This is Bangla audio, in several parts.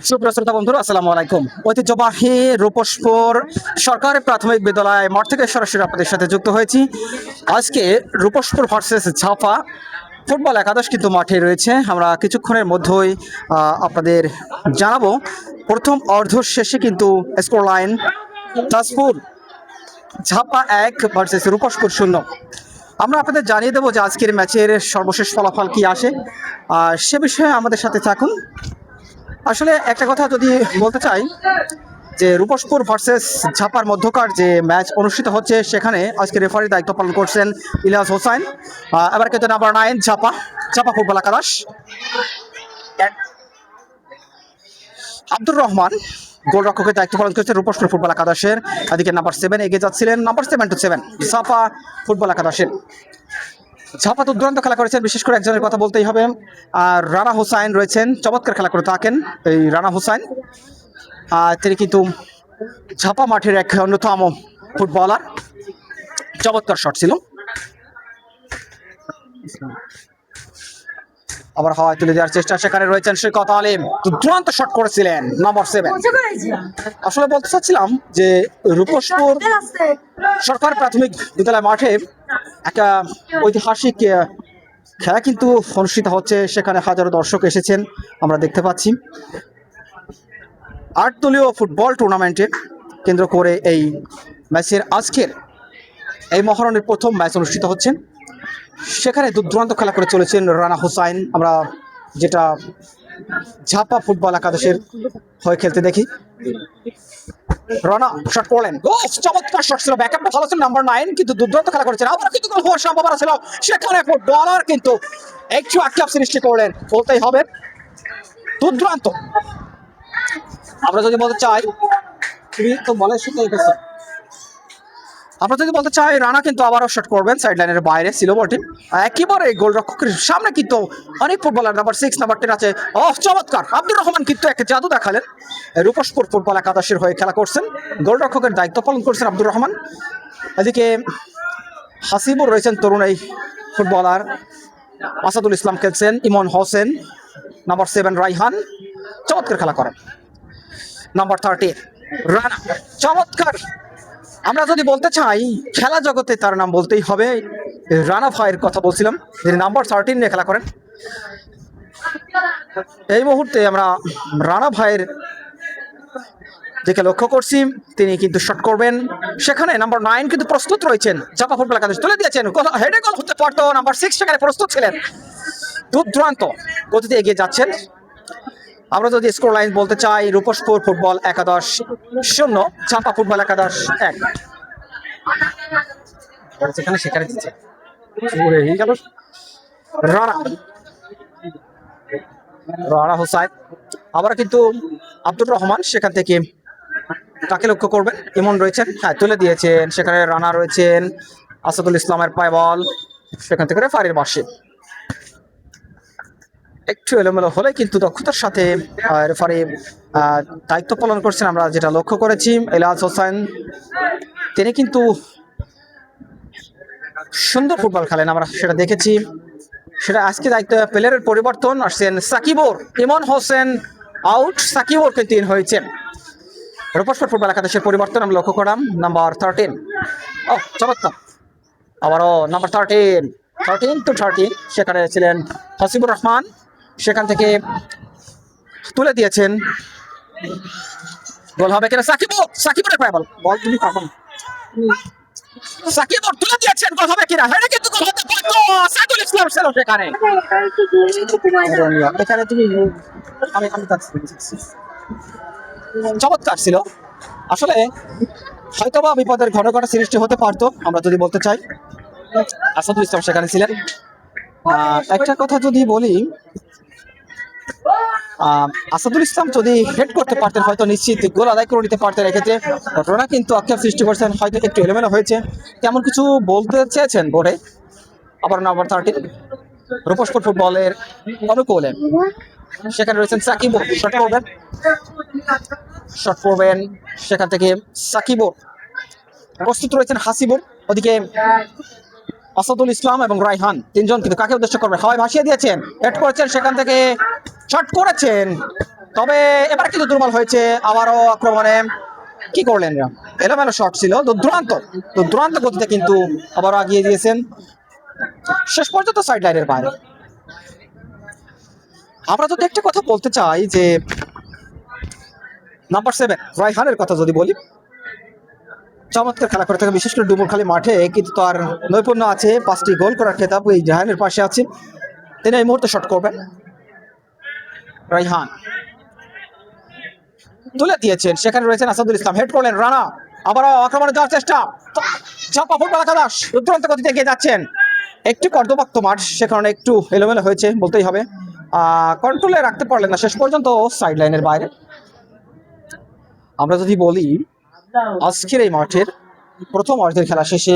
সুপ্রিয় শ্রোতা বন্ধুরা, আসসালামু আলাইকুম। ঐতিহ্যবাহী রূপসপুর সরকারি প্রাথমিক বিদ্যালয় মাঠ থেকে সরাসরি আপনাদের সাথে যুক্ত হয়েছি। আজকে রূপসপুর ভার্সেস ঝাপা ফুটবল একাদশ কিন্তু মাঠে রয়েছে। আমরা কিছুক্ষণের মধ্যেই আপনাদের জানাবো। প্রথম অর্ধ শেষে কিন্তু স্কোর লাইন তাজপুর ঝাপা 1 ভার্সেস রূপসপুর 0। আমরা আপনাদের জানিয়ে দেবো যে আজকের ম্যাচের সর্বশেষ ফলাফল কি আসে, সে বিষয়ে আমাদের সাথে থাকুন। আসলে একটা কথা যদি বলতে চাই যে রূপসপুর ভার্সেস ঝাপার মধ্যকার যে ম্যাচ অনুষ্ঠিত হচ্ছে, সেখানে আজকে রেফারির দায়িত্ব পালন করছেন ইলিয়াস হোসাইন। এবার কিন্তু নাম্বার 9 ঝাপা ফুটবল একাদশ আব্দুর রহমান গোলরক্ষকের দায়িত্ব পালন করছেন রূপসপুর ফুটবল একাদশের। এদিকে নাম্বার 7 এগিয়ে যাচ্ছিলেন, নাম্বার 7 ঝাপা ফুটবল একাদশের। ঝাপা তো দুর্দান্ত খেলা করেছেন, বিশেষ করে একজনের কথা বলতেই হবে, আর রানা হোসাইন রয়েছেন, চমৎকার খেলা করে থাকেন এই রানা হোসাইন। তিনি কিন্তু ঝাপা মাঠের এক অন্যতম ফুটবলার। চমৎকার শট ছিল, আবার হাওয়ায় তুলে দেওয়ার চেষ্টা, সেখানে রয়েছেন সৈকত আলিম, দুর্দান্ত শট করেছিলেন নাম্বার 7। আসলে বলতে চাচ্ছিলাম যে রূপসপুর সরকার প্রাথমিক বিদ্যালয় মাঠে একটা ঐতিহাসিক খেলা কিন্তু অনুষ্ঠিত হচ্ছে। সেখানে হাজারো দর্শক এসেছেন, আমরা দেখতে পাচ্ছি। 8 দলীয় ফুটবল টুর্নামেন্টে কেন্দ্র করে এই ম্যাচের আজকের এই মহরণের প্রথম ম্যাচ অনুষ্ঠিত হচ্ছে। সেখানে দুর্দান্ত খেলা করে চলেছেন রানা হোসাইন, আমরা যেটা ঝাপা ফুটবল একাদশের হয়ে খেলতে দেখি। রানা শট করলেন, চমৎকার শট ছিল, ব্যাকআপটা ভালো ছিল নাম্বার 9, কিন্তু দুর্দান্ত খেলা করেছেন। আবার কিন্তু গোল হওয়ার সম্ভাবনা ছিল, সেখানে ফুটবলার কিন্তু একটু আক্ষেপ সৃষ্টি করলেন, বলতেই হবে দুর্দান্ত। আমরা যদি বলতে চাই আমরা যদি বলতে চাই রানা কিন্তু আবারও শট করবেন, সাইড লাইনের বাইরে ছিল বলটি, একেবারে গোলরক্ষকের সামনে কিন্তু অনেক ফুটবলার নাম্বার 6 নাম্বার 10 আছে। চমৎকার আব্দুর রহমান কিন্তু একটা জাদু দেখালেন। রূপসপুর ফুটবল একাদশের হয়ে খেলা করছেন, গোলরক্ষকের দায়িত্ব পালন করছেন আব্দুর রহমান। এদিকে হাসিবুর রয়েছেন তরুণ এই ফুটবলার, আসাদুল ইসলাম খেলছেন, ইমন হোসেন নাম্বার 7 রাইহান চমৎকার খেলা করেন। নাম্বার 30 রানা চমৎকার। আমরা যদি বলতে চাই খেলা জগতে তার নাম বলতেই হবে, রানা ভাইয়ের কথা বলছিলাম, যিনি নাম্বার 13 নিয়ে খেলা করেন। এই মুহূর্তে আমরা রানা ভাইয়ের দিকে লক্ষ্য করছি, তিনি কিন্তু শট করবেন। সেখানে নাম্বার 9 কিন্তু প্রস্তুত রয়েছেন, ঝাপা ফুটবল একাদশ তুলে দিয়েছেন, হেডে গোল হতে পারতো, নাম্বার 6 সেখানে প্রস্তুত ছিলেন, দুর্দান্ত গতিতে এগিয়ে যাচ্ছেন। আমরা যদি স্কোর লাইন বলতে চাই, রূপসপুর ফুটবল একাদশ 0 ঝাপা ফুটবল একাদশ 1। সেখানে দিচ্ছে রানা হোসাইন, আবার কিন্তু আব্দুর রহমান সেখান থেকে তাকে লক্ষ্য করবেন, ইমন রয়েছেন, তুলে দিয়েছেন, সেখানে রানা রয়েছেন, আসাদুল ইসলামের পায় বল, সেখান থেকে রেফারির বাঁশি। একটু এলোমেলো হলে কিন্তু দক্ষতার সাথে রেফারি দায়িত্ব পালন করছেন, আমরা যেটা লক্ষ্য করেছি। ইলিয়াস হোসাইন তিনি কিন্তু সুন্দর ফুটবল খেলেন, আমরা সেটা দেখেছি। সেটা আজকে দায়িত্ব প্লেয়ারের পরিবর্তন আসছেন সাকিবুর, ইমন হোসেন আউট, সাকিবুর কিন্তু ইন হয়েছেন। রূপসপুর ফুটবল একাদশের পরিবর্তন আমরা লক্ষ্য করলাম, নাম্বার 13 চমৎকার, আবারও নাম্বার 13 সেখানে ছিলেন হাসিবুর রহমান, সেখান থেকে তুলে দিয়েছেন, গোল হবে কিনা সাকিবুরের পায় বল তুমি কখন সাকিবুর তুলে দিয়েছেন, গোল হবে কিনা, হেডে কিন্তু গোল হতে পারতো, আসাদুল ইসলাম ছিল সেখানে। এখানে তুমি আমি চমৎকার ছিল, আসলে হয়তোবা বিপদের ঘন ঘটা সৃষ্টি হতে পারতো, আমরা যদি বলতে চাই। আসাদুল ইসলাম সেখানে ছিলেন। একটা কথা যদি বলি, আসাদুল ইসলাম যদি হেড করতে পারতেন হয়তো নিশ্চিত গোল আদায় করে নিতে পারতেন। এক্ষেত্রে ঘটনা কিন্তু আক্ষেপ সৃষ্টি করছেন, হয়তো একটু এলোমেলো হয়েছে, তেমন কিছু বলতে চেয়েছেন বোর্ডে। আবার নাম্বার 13 রূপসপুর ফুটবলের অনুকূলে সেখানে রয়েছেন সাকিব, শট করবেন, সেখান থেকে সাকিব প্রস্তুত রয়েছেন হাসিবুর। ওদিকে আসাদুল ইসলাম এবং রাইহান তিনজন কিন্তু কাকে উদ্দেশ্য করবে, হাওয়ায় ভাসিয়ে দিয়েছেন, হেড করেছেন, সেখান থেকে শট করেছেন, তবে এবার কিন্তু দুর্বল হয়েছে, আবারও আক্রমণে কি করলেন এরা, এলোমেলো শট ছিল, দুর্দান্ত দুর্দান্ত গতিতে কিন্তু আবারও আগিয়ে দিয়েছেন, শেষ পর্যন্ত সাইড লাইনের বাইরে। আমরা যদি একটা কথা বলতে চাই যে নাম্বার 7 রায়হানের কথা যদি বলি, চমৎকার খেলা করে থাকে, বিশেষ করে ডুমুরখালী মাঠে কিন্তু তার নৈপুণ্য আছে, 5টি গোল করার খেতাব এই রায়হানের পাশে আছে। তিনি এই মুহূর্তে শট করবেন, রায়হান তুলে দিয়েছেন, সেখানে রয়েছেন আসাদুল ইসলাম, হেড করলেন রানা, আবারও আক্রমণে যাওয়ার চেষ্টা, চাপা ফুটবল একাদশ দুর্দান্ত গতিতে এগিয়ে যাচ্ছেন। একটু কর্দমাক্ত মাঠ, সে কারণে একটু এলোমেলো হয়েছে বলতেই হবে, কন্ট্রোলে রাখতে পারলেন না, শেষ পর্যন্ত সাইড লাইনের বাইরে। আমরা যদি বলি আজকের এই মাঠের প্রথম অর্ধের খেলা শেষে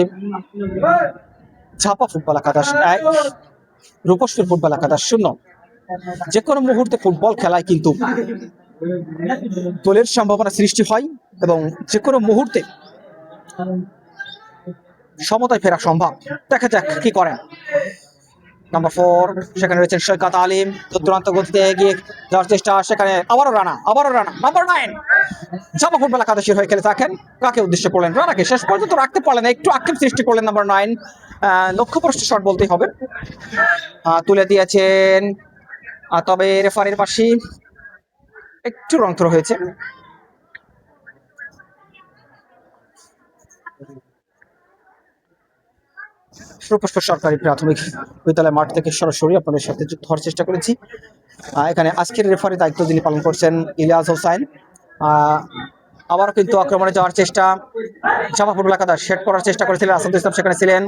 ঝাপা ফুটবল একাদশ 1, রূপসপুর ফুটবল একাদশ 0। যে কোনো মুহূর্তে ফুটবল খেলায় কিন্তু গোলের সম্ভাবনা সৃষ্টি হয় এবং যে কোনো মুহূর্তে সমতায় ফেরা সম্ভব। দেখা যাক কি করেন। নাম্বার 4 সেখানে রয়েছেন সৈকত আলিম, দুর্দান্ত গতিতে এগিয়ে যাওয়ার চেষ্টা, সেখানে আবারও রানা নাম্বার 9 জামা ফুটবল একাদশের হয়ে খেলে থাকেন, কাকে উদ্দেশ্য করলেন, রানাকে শেষ পর্যন্ত রাখতে পারলেন, একটু আক্ষেপ সৃষ্টি করলেন নাম্বার 9, লক্ষ্যভ্রষ্ট শট বলতেই হবে, তুলে দিয়েছেন, তবে রেফারির পাশে একটু রংথর হয়েছে। রূপসপুর সরকারি প্রাথমিক বিদ্যালয় মাঠ থেকে সরাসরি আপনাদের সাথে যুক্ত হওয়ার চেষ্টা করেছি। এখানে আজকের রেফারির দায়িত্ব যিনি পালন করছেন ইলিয়াস হোসাইন, আবারও কিন্তু আক্রমণে যাওয়ার চেষ্টা, জামা ফুটবল একাদশ শেড করার চেষ্টা করেছিলেন, আসাদুল ইসলাম সেখানে ছিলেন,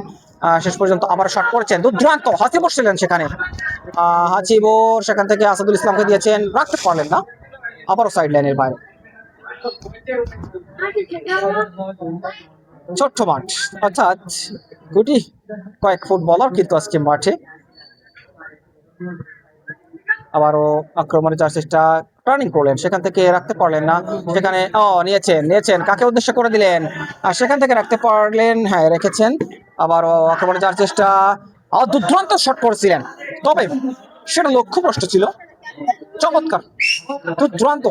শেষ পর্যন্ত আবার শট করেছেন, দুর্দান্ত হাসিবুর ছিলেন সেখানে, হাসিবুর সেখান থেকে আসাদুল ইসলামকে দিয়েছেন, রাখতে পারলেন না, আবারও সাইড লাইনের বাইরে। ছোট্ট মাঠ, অর্থাৎ গুটি কয়েক ফুটবলার কিন্তু আজকে মাঠে, আবারও আক্রমণে যাওয়ার চেষ্টা, টার্নিং করলেন, সেখান থেকে রাখতে পারলেন না, সেখানে নিয়েছেন, কাকে উদ্দেশ্য করে দিলেন, আর সেখান থেকে রাখতে পারলেন, হ্যাঁ রেখেছেন, আবারও আক্রমণে যাওয়ার চেষ্টা, দুর্দান্ত শট করেছিলেন, তবে সেটা লক্ষ্যভ্রষ্ট ছিল, চমৎকার দুর্দান্ত।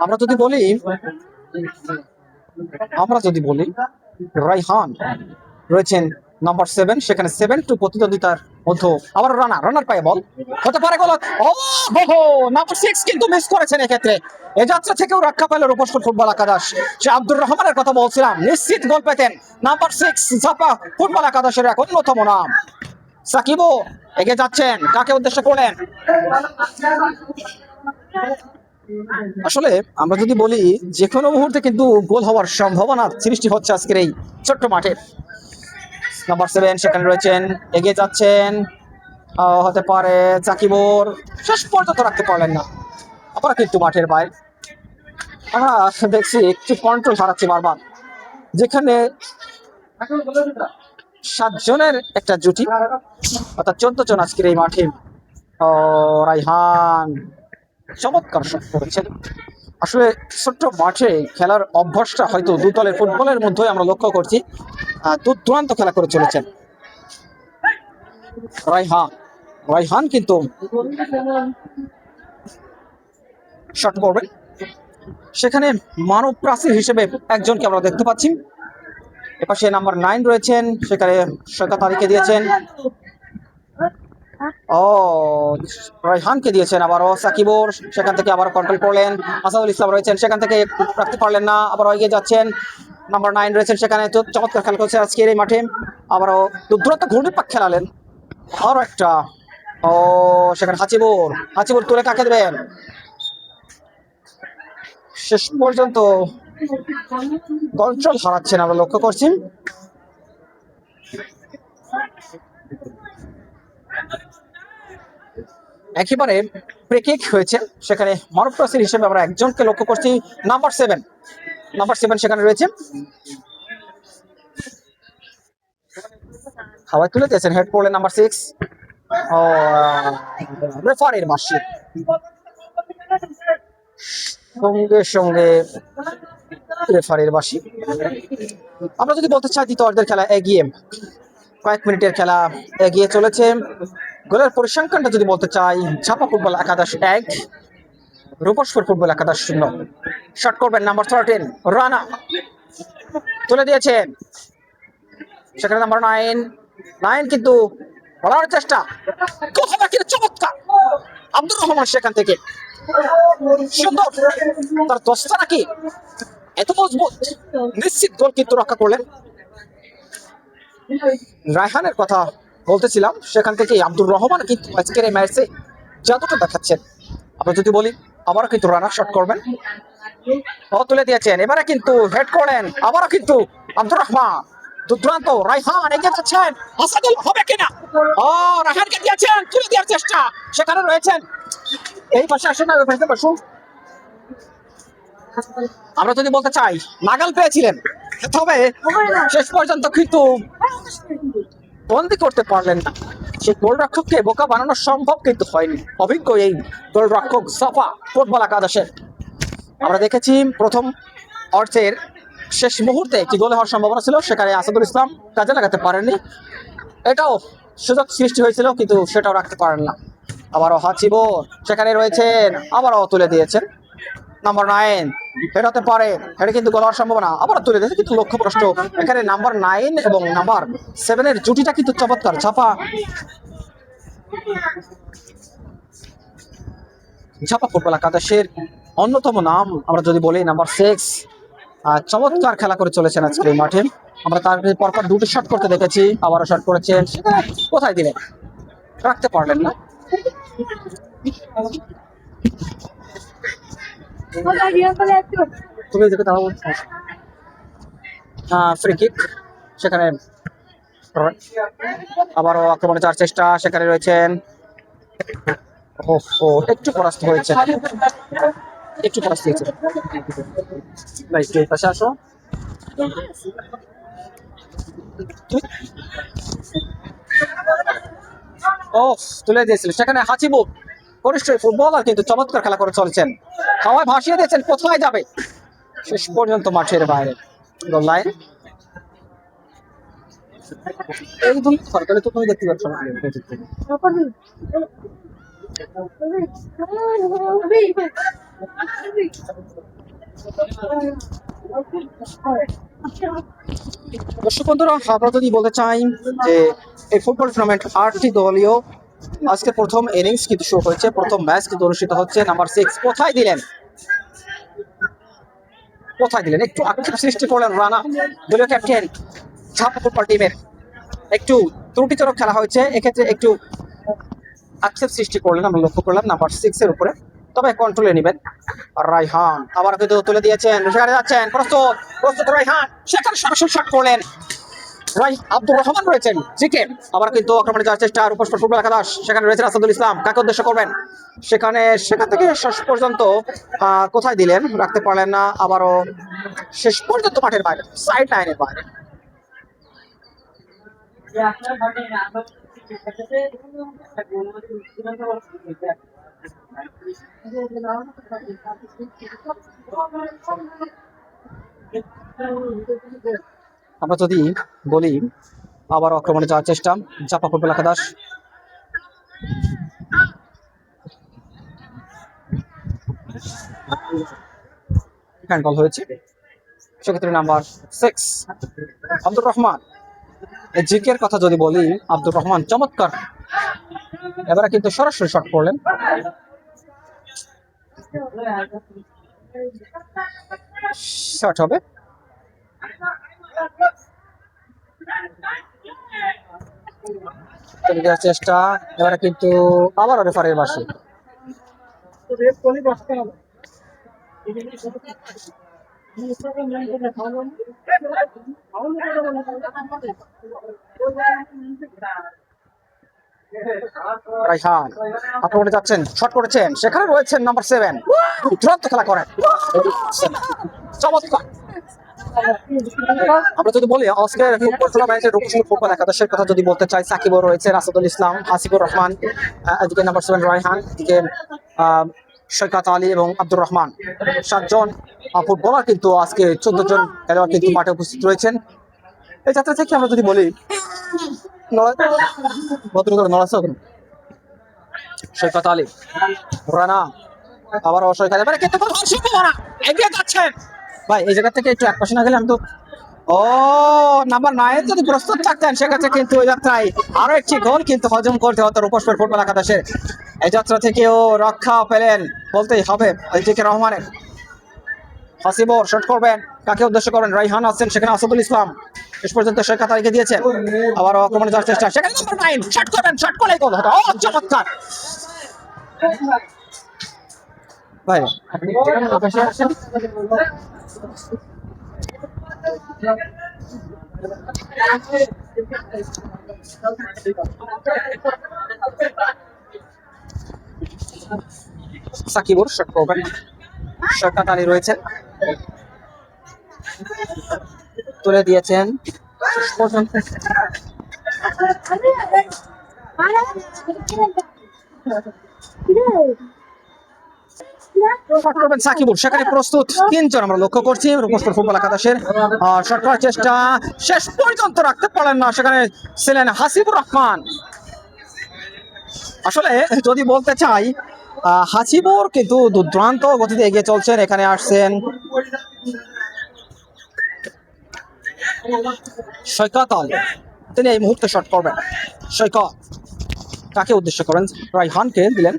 আমরা যদি বলি রায়হান রয়েছেন নাম্বার 7, সেখানে 7-2 প্রতিদ্বন্দ্বিতার মধ্যে আবার রানার পায়ে বল হতে পারে গোল, নাম্বার 6 কিন্তু মিস করেছেন, এক্ষেত্রে এ যাত্রা থেকেও রক্ষা পেল রূপসপুর ফুটবল একাদশ। সে আব্দুর রহমানের কথা বলছিলাম, নিশ্চিত গোল পেতেন, নাম্বার 6 ঝাপা ফুটবল একাদশের এক অন্যতম নাম। সাকিবও এগিয়ে যাচ্ছেন, কাকে উদ্দেশ্য করলেন, আসলে আমরা যদি বলি যে কোনো মুহূর্তে কিন্তু গোল হওয়ার সম্ভাবনা সৃষ্টি হচ্ছে আজকের এই ছোট্ট মাঠে। নাম্বার 7 সেখানে রয়েছেন, এগিয়ে যাচ্ছেন, হতে পারে সাকিবুর, শেষ পর্যন্ত রাখতে পারলেন না, আবার কিন্তু মাঠের বাইরে। আমরা দেখছি একটু কন্ট্রোল হারাচ্ছি বারবার, যেখানে 7 জনের একটা জুটি, অর্থাৎ 14 জন আজকের এই মাঠে। রায়হান চমৎকার শট করেছেন। আসলে ছোট্ট মাঠে খেলার অভ্যাসটা হয়তো দু দলের ফুটবলের মধ্যে আমরা লক্ষ্য করছি, দুর্দান্ত খেলা করে চলেছেন রায়হান কিন্তু শট করবেন, সেখানে মানব প্রাচীর হিসেবে একজনকে আমরা দেখতে পাচ্ছি, এপাশে নাম্বার 9 রয়েছেন, সেখানে সৈকত আলীকে দিয়েছেন, রায়হানকে দিয়েছেন, আবারও সাকিবুর সেখান থেকে আবার কন্ট্রোল করলেন, আসাদুল ইসলাম রয়েছেন, সেখান থেকে রাখতে পারলেন না, আবার এগিয়ে যাচ্ছেন, নাম্বার 9 রয়েছেন, সেখানে চমৎকার খেলা করছে আজকের এই মাঠে, আবারও দুর্দান্ত ঘূর্ণিপাক খেলালেন, আরও একটা, সেখানে হাচিবুর তুলে কাকে দেবেন, শেষ পর্যন্ত কন্ট্রোল হারাচ্ছেন আমরা লক্ষ্য করছি। একেবারে প্রেকিক হয়েছে, সেখানে মানব প্রাচীর হিসেবে আমরা একজনকে লক্ষ্য করছি, নাম্বার 7 সেখানে রয়েছে, হাওয়ায় তুলে দিয়েছেন, হেড করলেন নাম্বার 6, রেফারির মাসি সঙ্গে রেফারির বাসি। আমরা যদি বলতে চাই দ্বিতীয় অর্ধের খেলা এগিয়ে, কয়েক মিনিটের খেলা এগিয়ে চলেছে। গোলের পরিসংখ্যানটা যদি বলতে চাই, ঝাপা ফুটবল একাদশ 1, রূপসপুর ফুটবল একাদশ 0। শট করবেন নাম্বার 13 রানা, তুলে দিয়েছেন, সেখানে নাম্বার 9 কিন্তু বলার চেষ্টা, কোথাও কিন্তু চমৎকার আব্দুর রহমান সেখান থেকে সুন্দর, তার দশটা নাকি এত মজবুত, নিশ্চিত গোল কিন্তু রক্ষা করলেন। রায়হানের কথা বলতেছিলাম, সেখান থেকে আব্দুর রহমান কিন্তু আজকের এই ম্যাচে জাদুটা দেখাচ্ছেন। আমরা যদি বলি আবারও কিন্তু রানার শট করবেন, তুলে দিয়েছেন, এবারে কিন্তু হেড করেন, আবারও কিন্তু আব্দুর রহমান, দুর্দান্ত রায়হান এগিয়ে যাচ্ছেন, আসাদুল হবে কিনা, রায়হানকে দিয়েছেন, তুলে দেওয়ার চেষ্টা, সেখানে রয়েছেন, এই পাশে আসেন না, ওই পাশে বসুন। আমরা যদি বলতে চাই নাগাল পেয়েছিলেন, তবে শেষ পর্যন্ত কিন্তু বন্দি করতে পারলেন না। সেই গোলরক্ষককে বোকা বানানো সম্ভব কিন্তু হয়নি। অভিজ্ঞ এই গোলরক্ষক সাফা ফুটবল একাদশের। আমরা দেখেছি প্রথম অর্ধের শেষ মুহূর্তে একটি গোল হওয়ার সম্ভাবনা ছিল, সেখানে আসাদুল ইসলাম কাজে লাগাতে পারেননি। এটাও সুযোগ সৃষ্টি হয়েছিল, কিন্তু সেটাও রাখতে পারেন না। আবারও হাচিবো সেখানে রয়েছেন, আবারও তুলে দিয়েছেন নাম্বার 9, এটা হতে পারে, এটা কিন্তু গোল হওয়ার সম্ভাবনা, আবার তুলে দিয়েছে, কিন্তু লক্ষ্যভ্রষ্ট। এখানে নাম্বার 9 এবং নাম্বার 7 জুটিটা কিন্তু চমৎকার। ঝাপা ফুটবল একাদশের অন্যতম নাম আমরা যদি বলি নাম্বার 6, চমৎকার খেলা করে চলেছেন আজকে এই মাঠে। আমরা তার পরপর দুটি শট করতে দেখেছি, আবারও শট করেছেন, সেখানে কোথায় দিলেন, রাখতে পারলেন না। তুমি দেখে তাও ফ্রি কিক, সেখানে আবারও আক্রমণে যাওয়ার চেষ্টা, সেখানে রয়েছেন, একটু পরাস্ত হয়েছে, একটু পরাস্ত হয়েছে। পাশে আসো, তুলে দিয়েছিল, সেখানে হাসিবু পরিষ্কার ফুটবলার কিন্তু চমৎকার খেলা করে চলছেন, হাওয়ায় ভাসিয়ে দিয়েছেন, কোথায় যাবে, শেষ পর্যন্ত মাঠের বাইরে গোল লাইন। এই দুই সরকারে তো তুমি দেখতে পাচ্ছ না। দর্শক বন্ধুরা, আমরা যদি বলতে চাই যে এই ফুটবল টুর্নামেন্ট 8টি দলীয় আজকে প্রথম ইনিংস কিন্তু শুরু হয়েছে, প্রথম ম্যাচ কিন্তু অনুষ্ঠিত হচ্ছে। নাম্বার 6 কোথায় দিলেন, একটু আক্ষেপ সৃষ্টি করলেন রানা, দলীয় ক্যাপ্টেন ঝাপা ফুটবল টিমের। একটু ত্রুটিজনক খেলা হয়েছে, এক্ষেত্রে একটু আক্ষেপ সৃষ্টি করলেন, আমরা লক্ষ্য করলাম নাম্বার 6 এর উপরে। তবে কন্ট্রোলে নেবেন রায়হান, আবার কিন্তু তুলে দিয়েছেন, সেখানে যাচ্ছেন, প্রস্তুত রায়হান, সেখানে সরাসরি শট করলেন, আব্দুর রহমান রয়েছেন জিকে, আবার কিন্তু আক্রমণে যাওয়ার চেষ্টা রূপসপুর ফুটবল একাদশ, সেখানে রয়েছেন আসাদুল ইসলাম, কাকে উদ্দেশ্য করবেন, সেখান থেকে শেষ পর্যন্ত কোথায় দিলেন, রাখতে পারলেন না, আবারও শেষ পর্যন্ত মাঠের বাইরে, সাইড লাইনের বাইরে। আমরা যদি বলি আবার আক্রমণে যাওয়ার চেষ্টা ঝাপা ফুটবল একাদশ, হ্যান্ডবল হয়েছে, সেক্ষেত্রে নাম্বার 6 আব্দুর রহমান। জিকের কথা যদি বলি, আব্দুর রহমান চমৎকার, এবারে কিন্তু সরাসরি শট করলেন, শট হবে, চেষ্টা, এবারে কিন্তু আবার রেফারির বাসে। রায়হান আক্রমণে যাচ্ছেন, শট করেছেন, সেখানে রয়েছেন নাম্বার 7, দুর্দান্ত খেলা করেন, চমৎকার। আমরা যদি বলি আজকে ফুটবল টুর্নামেন্টের রূপসপুর ফুটবল একাদশের কথা যদি বলতে চাই, সাকিবও রয়েছে, আসাদুল ইসলাম, হাসিবুর রহমান, এদিকে নাম্বার 7 রায়হান, এদিকে সৈকত আলী এবং আব্দুর রহমান, 7 জন ফুটবলার কিন্তু আজকে 14 জন খেলোয়াড় কিন্তু মাঠে উপস্থিত রয়েছেন। এই যাত্রা থেকে আমরা যদি বলি সৈকত আলী, রানা, আবার অসহায় এবারে কিন্তু এগিয়ে যাচ্ছেন ভাই। এই জায়গা থেকে একটু একপাশে না গেলে আমি তো নাম্বার 9 যদি প্রস্তুত থাকতেন সেক্ষেত্রে কিন্তু ওই যাত্রায় আরো একটি গোল কিন্তু হজম করতে হতো রূপসপুর ফুটবল একাদশের। এই যাত্রা থেকেও রক্ষা পেলেন বলতেই হবে এটিকে রহমানের। হাসিবর শট করবেন, কাকে উদ্দেশ্য করেন? রাইহান আছেন, সেখানে আসাদুল ইসলাম শেষ পর্যন্ত সৈকত আলীকে দিয়েছেন। আবার আক্রমণে যাওয়ার চেষ্টা, সেখানে নাম্বার 9 শট করবেন, শট করলেই গোল হতো। চমৎকার ভাই। সাকিবুর শট করবেন, সৈকত আলী রয়েছেন, তুলে দিয়েছেন শেষ পর্যন্ত সাকিবুর, সেখানে প্রস্তুত 3 জন আমরা লক্ষ্য করছি রূপসপুর ফুটবল একাদশের। শট করার চেষ্টা শেষ পর্যন্ত রাখতে পারলেন না, সেখানে ছিলেন হাসিবুর রহমান। আসলে যদি বলতে চাই হাসিবুর কিন্তু দুর্দান্ত গতিতে এগিয়ে চলছেন। এখানে আসছেন সৈকত আলী, তিনি এই মুহূর্তে শট করবেন। সৈকত কাকে উদ্দেশ্য করেন? রাইহানকে দিলেন।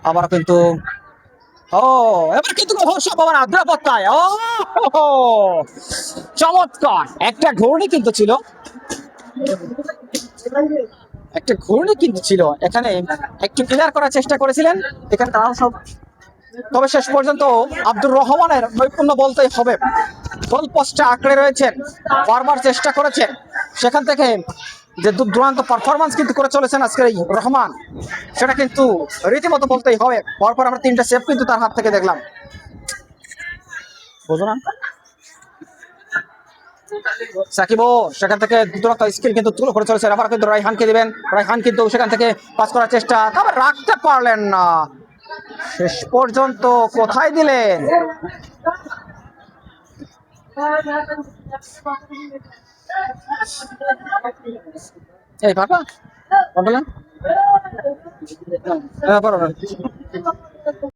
আবার কিন্তু এবার কিন্তু সম্ভাবনা দ্রাপত্তায় চমৎকার একটা ঘূর্ণি কিন্তু ছিল, একটা ঘূর্ণি কিন্তু ছিল এখানে, একটু ক্লিয়ার করার চেষ্টা করেছিলেন এখানে তারা সব, তবে শেষ পর্যন্ত আব্দুর রহমানের নৈপুণ্য বলতেই হবে। গোল পোস্টে আঁকড়ে রয়েছেন, বারবার চেষ্টা করেছেন, সেখান থেকে যে দুর্দান্ত পারফরমেন্স কিন্তু করে চলেছেন আজকের এই রহমান, সেটা কিন্তু রীতিমতো বলতেই হবে। পরপর আমরা 3টা সেভ কিন্তু তার হাত থেকে দেখলাম, বুঝো না? সাকিব সেখান থেকে দুর্দান্ত স্কিল কিন্তু তুলে করে চলেছেন। আবার কিন্তু রাইহানকে দিবেন, রাইহান কিন্তু সেখান থেকে পাস করার চেষ্টা, তবে রাখতে পারলেন না। শেষ পর্যন্ত কোথায় দিলেন? এই পারবা পারবা না?